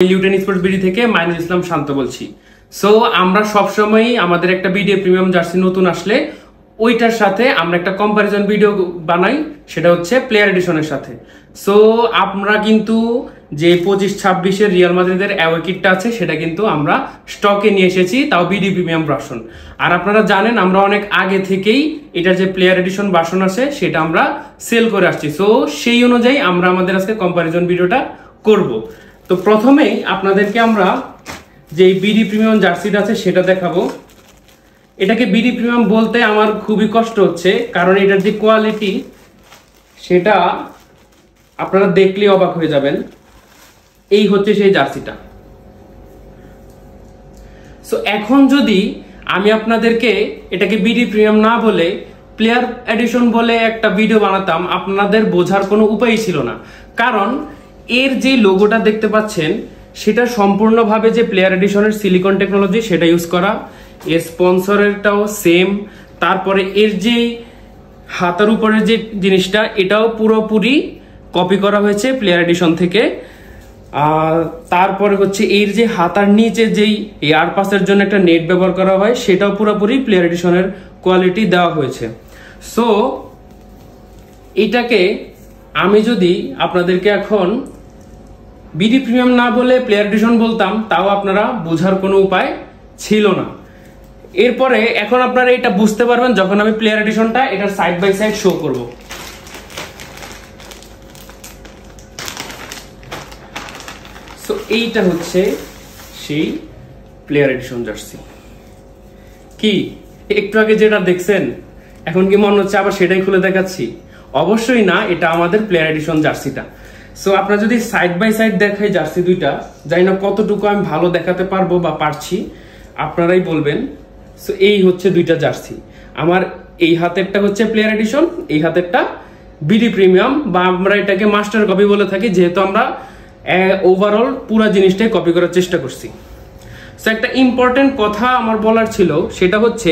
লিউটেন sports BD থেকে মাইনুল ইসলাম শান্ত বলছি। So আমরা সবসময়ই আমাদের একটা বিডি প্রিমিয়াম জার্সি নতুন আসলে ওইটার সাথে আমরা একটা কম্পারিজন ভিডিও বানাই, সেটা হচ্ছে প্লেয়ার এডিশনের সাথে। সো আমরা কিন্তু যে 25-26 রিয়াল মাদ্রিদের অ্যাওয়ে কিটটা আছে সেটা কিন্তু আমরা স্টকে নিয়ে এসেছি, তাও বিডি প্রিমিয়াম ভার্সন। আর আপনারা জানেন আমরা অনেক আগে থেকেই এটার যে প্লেয়ার এডিশন ভার্সন আছে সেটা আমরা সেল করে আসছি। সো সেই অনুযায়ী আমরা আমাদের আজকে কম্পারিজন ভিডিওটা করব। তো প্রথমেই আপনাদেরকে আমরা যে বিডি প্রিমিয়াম জার্সিটা আছে সেটা দেখাবো। এটাকে বিডি প্রিমিয়াম বলতে আমার খুবই কষ্ট হচ্ছে, কারণ এটার যে কোয়ালিটি সেটা আপনারা দেখলেই অবাক হয়ে যাবেন। এই হচ্ছে সেই জার্সিটা। সো এখন যদি আমি আপনাদেরকে এটাকে বিডি প্রিমিয়াম না বলে প্লেয়ার এডিশন বলে একটা ভিডিও বানাতাম, আপনাদের বোঝার কোনো উপায়ই ছিল না। কারণ এর যে লোগোটা দেখতে পাচ্ছেন সেটা সম্পূর্ণভাবে যে প্লেয়ার এডিশনের সিলিকন টেকনোলজি সেটা ইউজ করা, এর স্পন্সরেরটাও সেম, তারপরে এর যে হাতার উপরের যে জিনিসটা এটাও পুরোপুরি কপি করা হয়েছে প্লেয়ার এডিশন থেকে। আর তারপরে হচ্ছে এর যে হাতার নিচে যেই এয়ার পাসের জন্য একটা নেট ব্যবহার করা হয় সেটাও পুরোপুরি প্লেয়ার এডিশনের কোয়ালিটি দেওয়া হয়েছে। সো এটাকে আমি যদি আপনাদেরকে এখন বিডি প্রিমিয়াম না বলে প্লেয়ার এডিশন বলতাম, তাও আপনারা বোঝার কোনো উপায় ছিল না। এরপরে এখন আপনারা এটা বুঝতে পারবেন যখন আমি প্লেয়ার এডিশনটা এটার সাইড বাই সাইড শো করব। সো এইটা হচ্ছে সেই প্লেয়ার এডিশন জার্সি। কি একটু আগে যেটা দেখছেন এখন কি মনে হচ্ছে আবার সেটাই খুলে দেখাচ্ছি? অবশ্যই না, এটা আমাদের প্লেয়ার এডিশন জার্সিটা। সো আপনারা যদি সাইড বাই সাইড দেখাই জার্সি দুইটা, জানি না কতটুকু আমি ভালো দেখাতে পারবো বা পারছি, আপনারাই বলবেন। সো এই হচ্ছে দুইটা জার্সি। আমার এই হাতেরটা হচ্ছে প্লেয়ার এডিশন, এই হাতেরটা বিডি প্রিমিয়াম, বা আমরা এটাকে মাস্টার কপি বলে থাকি, যেহেতু আমরা ওভারঅল পুরো জিনিসটাই কপি করার চেষ্টা করছি। সো একটা ইম্পর্টেন্ট কথা আমার বলার ছিল, সেটা হচ্ছে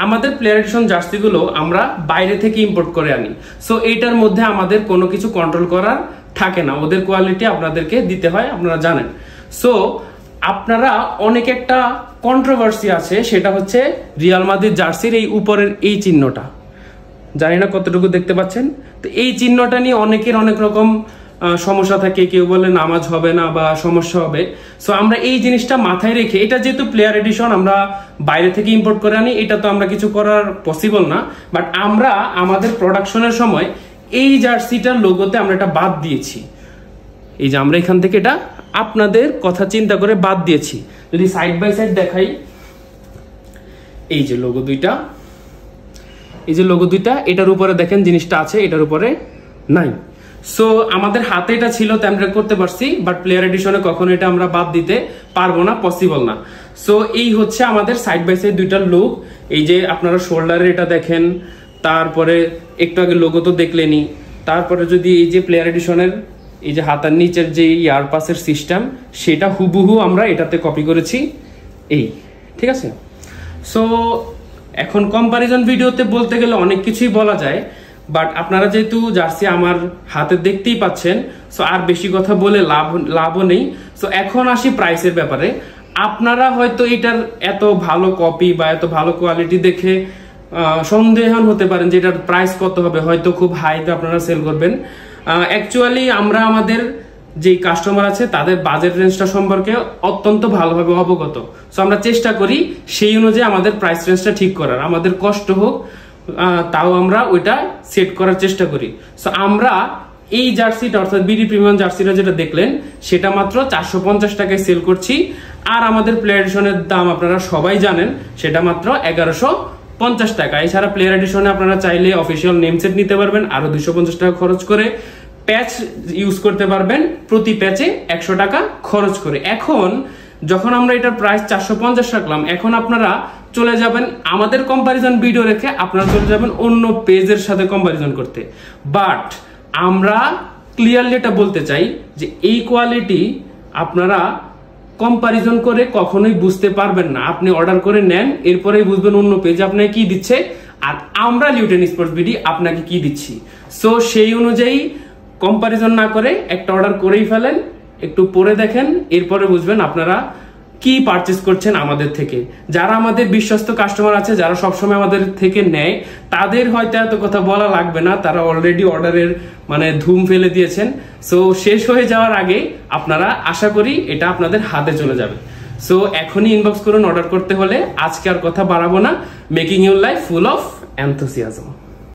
আমাদের প্লেয়ার এডিশন জার্সিগুলো আমরা বাইরে থেকে ইম্পোর্ট করে আনি। সো এইটার মধ্যে আমাদের কোনো কিছু কন্ট্রোল করার থাকে না, ওদের কোয়ালিটি আপনাদেরকে দিতে হয়, আপনারা জানেন। সো আপনারা অনেক একটা কন্ট্রোভার্সি আছে, সেটা হচ্ছে রিয়াল মাদ্রিদ জার্সির এই উপরের এই চিহ্নটা, জানি না কতটুকু দেখতে পাচ্ছেন। তো এই চিহ্নটা নিয়ে অনেকের অনেক রকম সমস্যা থাকে, কেউ বলে নামাজ হবে না বা সমস্যা হবে। সো আমরা এই জিনিসটা মাথায় রেখে, এটা যেহেতু প্লেয়ার এডিশন আমরা বাইরে থেকে ইম্পোর্ট করে আনি, এটা তো আমরা কিছু করার পসিবল না, বাট আমরা আমাদের প্রোডাকশনের সময় এই জার্সিটার লোগোতে আমরা এটা বাদ দিয়েছি। এই যে আমরা এখান থেকে এটা আপনাদের কথা চিন্তা করে বাদ দিয়েছি। যদি সাইড বাই সাইড দেখাই, এই যে লোগো দুইটা, এই যে লোগো দুইটা, এটার উপরে দেখেন জিনিসটা আছে, এটার উপরে নাই। সো আমাদের হাতে এটা ছিল তাই আমরা করতে পারছি, বাট প্লেয়ার এডিশনে কখনো এটা আমরা বাদ দিতে পারবো না, পসিবল না। সো এই হচ্ছে আমাদের সাইড বাই সাইড দুইটার লুক। এই যে আপনারা শোল্ডারে এটা দেখেন, তারপরে একটু আগে লোগো তো দেখলেনি, তারপরে যদি এই যে প্লেয়ার এডিশনের এই যে হাতার নিচের যে ইয়ার পাসের সিস্টেম সেটা হুবহু আমরা এটাতে কপি করেছি, এই ঠিক আছে। সো এখন কম্পারিজন ভিডিওতে বলতে গেলে অনেক কিছুই বলা যায়, বাট আপনারা যেহেতু জার্সি আমার হাতে দেখতেই পাচ্ছেন, সো আর বেশি কথা বলে লাভও নেই। সো এখন আসি প্রাইসের ব্যাপারে। আপনারা হয়তো এটার এত ভালো কপি বা এত ভালো কোয়ালিটি দেখে সন্দেহান হতে পারেন যে এটার প্রাইস কত হবে, হয়তো খুব হাইতে আপনারা সেল করবেন। অ্যাকচুয়ালি আমরা আমাদের যে কাস্টমার আছে তাদের বাজেট রেঞ্জটা সম্পর্কে অত্যন্ত ভালোভাবে অবগত। সো আমরা চেষ্টা করি সেই অনুযায়ী আমাদের প্রাইস রেঞ্জটা ঠিক করার, আমাদের কষ্ট হোক তাও আমরা ওইটা সেট করার চেষ্টা করি। সো আমরা এই জার্সিটা অর্থাৎ বিডি প্রিমিয়াম জার্সিটা যেটা দেখলেন সেটা মাত্র 450 টাকায় সেল করছি। আর আমাদের প্লেয়ার এডিশনের দাম আপনারা সবাই জানেন, সেটা মাত্র 1150 টাকা। এছাড়া প্লেয়ার এডিশনে আপনারা চাইলে অফিসিয়াল নেম সেট নিতে পারবেন, আরো 250 টাকা খরচ করে প্যাচ ইউজ করতে পারবেন, প্রতি প্যাচে 100 টাকা খরচ করে। এখন যখন আমরা এটার প্রাইস 450 রাখলাম, এখন আপনারা চলে যাবেন আমাদের কম্পারিজন ভিডিও রেখে আপনারা চলে যাবেন অন্য পেজের সাথে কম্পারিজন করতে। বাট আমরা ক্লিয়ারলি এটা বলতে চাই যে এই কোয়ালিটি আপনারা কম্পারিজন করে কখনোই বুঝতে পারবেন না। আপনি অর্ডার করে নেন, এরপরেই বুঝবেন অন্য পেজ আপনাকে কি দিচ্ছে আর আমরা লিউটেন স্পোর্টস বিডি আপনাকে কি দিচ্ছি। সো সেই অনুযায়ী কম্পারিজন না করে একটা অর্ডার করেই ফেলেন, একটু পরে দেখেন, এরপরে বুঝবেন আপনারা কি পারচেজ করছেন আমাদের থেকে। যারা আমাদের বিশ্বস্ত কাস্টমার আছে, যারা সবসময় আমাদের থেকে নেয়, তাদের হয়তো এত কথা বলা লাগবে না, তারা অলরেডি অর্ডারের মানে ধুম ফেলে দিয়েছেন। সো শেষ হয়ে যাওয়ার আগে আপনারা আশা করি এটা আপনাদের হাতে চলে যাবে। সো এখনই ইনবক্স করুন অর্ডার করতে হলে। আজকে আর কথা বাড়াবো না, making your life full of enthusiasm.